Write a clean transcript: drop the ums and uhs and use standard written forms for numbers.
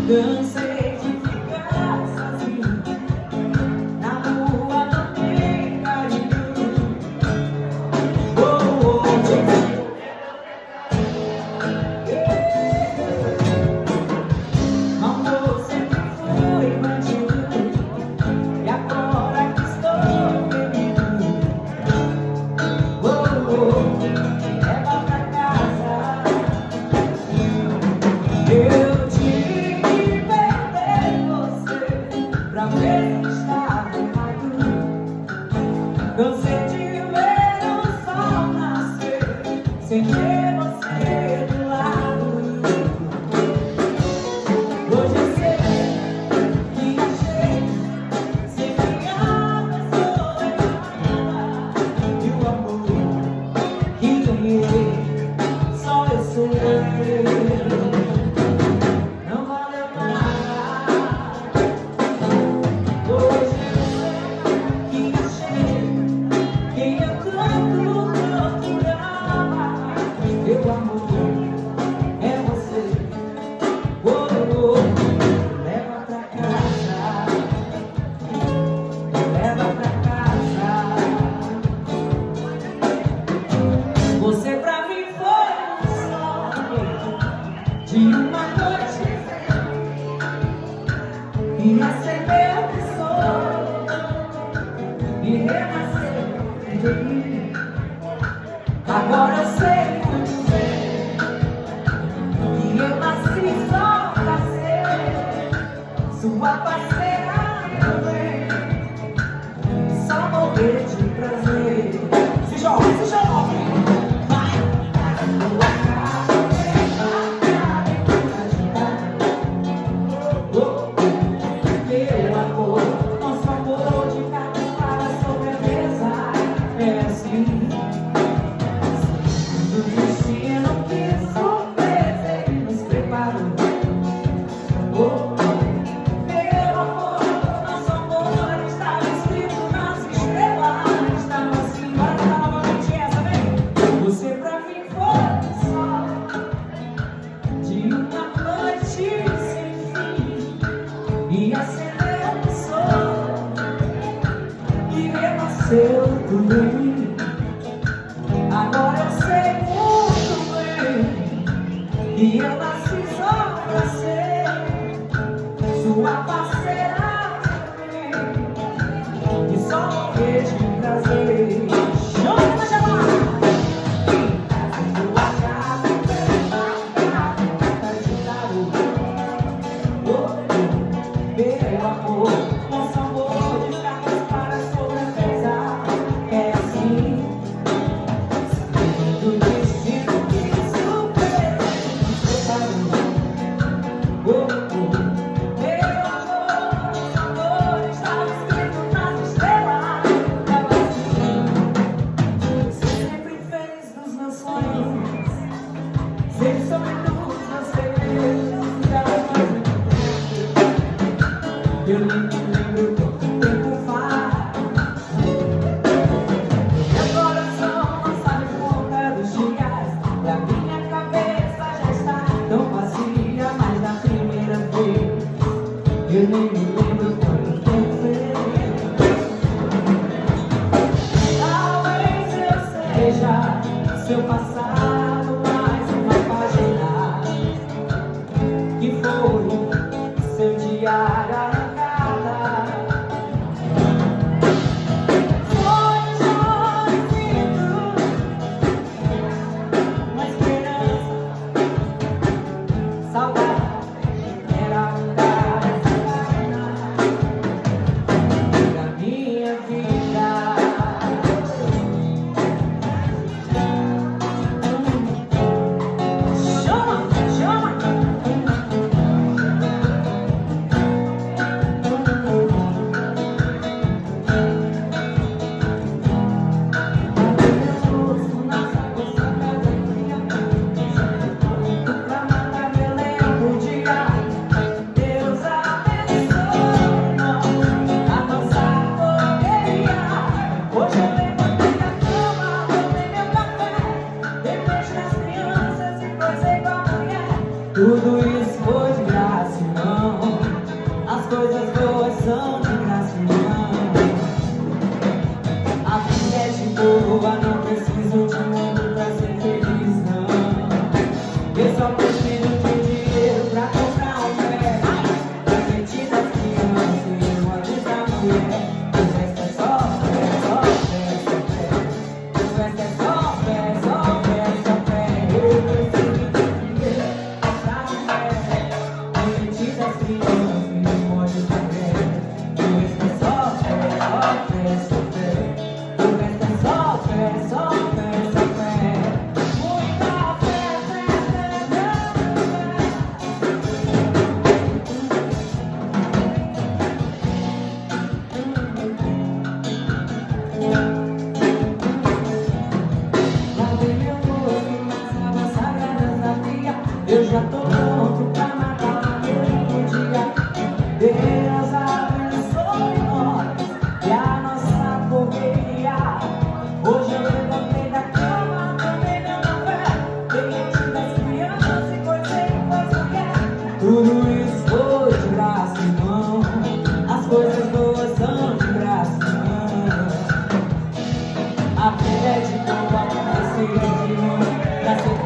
Cansei de ficar sozinho na rua, não tem carinho. Oh, oh, amor sempre foi bandido e agora que estou ferido. Oh, oh, leva pra casa. Eu tive que perder você pra ver que estava errado. Cansei de ver o sol nascer sem ter você do lado. Hoje eu sei que achei sempre a pessoa errada. E o amor que ganhei só eu sei. Não valeu nada. Hoje eu sei que achei quem eu tanto procurava. Meu amor é você. Oh, oh, leva pra casa. Leva pra casa. Você pra mim foi um sonho de uma noite e acendeu o sol e renasceu de mim. Agora eu sei muito bem que eu nasci só pra ser sua parceira também e só morrer de prazer. Se joga, se joga! Vai! Tua casa, meu amor, nosso amor de cartas para sobre a mesa é assim. O destino que surpresa ele nos preparou. Oh, meu amor, nosso amor estava escrito nas estrelas. Estava assim, bora cantar novamente essa, vem! Você pra mim foi o sol de uma noite sem fim e acendeu o sol e renasceu tudo em mim. Agora eu sei muito bem que eu nasci só pra ser sua parceira também e só morrer de prazer. Chama pra chamar! Tua casa meu amor, nosso amor de cartas para sobre a mesa é assim. Do destino que surpresa nos preparou. Oh, oh, meu amor, nosso amor estava escrito nas estrelas. Estava assim. Você sempre fez dos meus sonhos, sempre soube dos meus segredos. Eu nem me lembro quanto tempo faz. Meu coração não sabe conta dos dias e a minha cabeça já está tão vazia. Mas da primeira vez eu nem me lembro quanto tempo fez. Talvez eu seja seu passado, mais uma página que foi seu diário arrancada. Sonhos, sonhos, uma esperança, saudade era um cara. Tudo isso foi de graça, não. As coisas boas são de graça, não. A vida é de boa, não preciso de muito pra ser feliz, não. Eu só preciso de dinheiro pra comprar um pé, pra sentir das crianças e uma luz da mulher. O resto é só fé, só fé, só fé. O resto é só fé, só fé, só fé. Eu preciso de dinheiro pra comprar um pé, pra sentir das crianças e uma luz da mulher. O resto é só fé, só fé, só fé. O resto é só fé, só fé, só fé. Muita fé, fé, fé, fé, lá vem meu corpo nas águas sagradas da via. Eu já tô pronto pra matar naquele dia. Deus abençoe nós e a nossa correria. Hoje eu levantei da cama, tomei meu café, derreti das crianças e coisei coisa que é. Tudo isso foi de graça, irmão. As coisas boas são de graça, irmão. A vida é de boa, não precisa de muito pra ser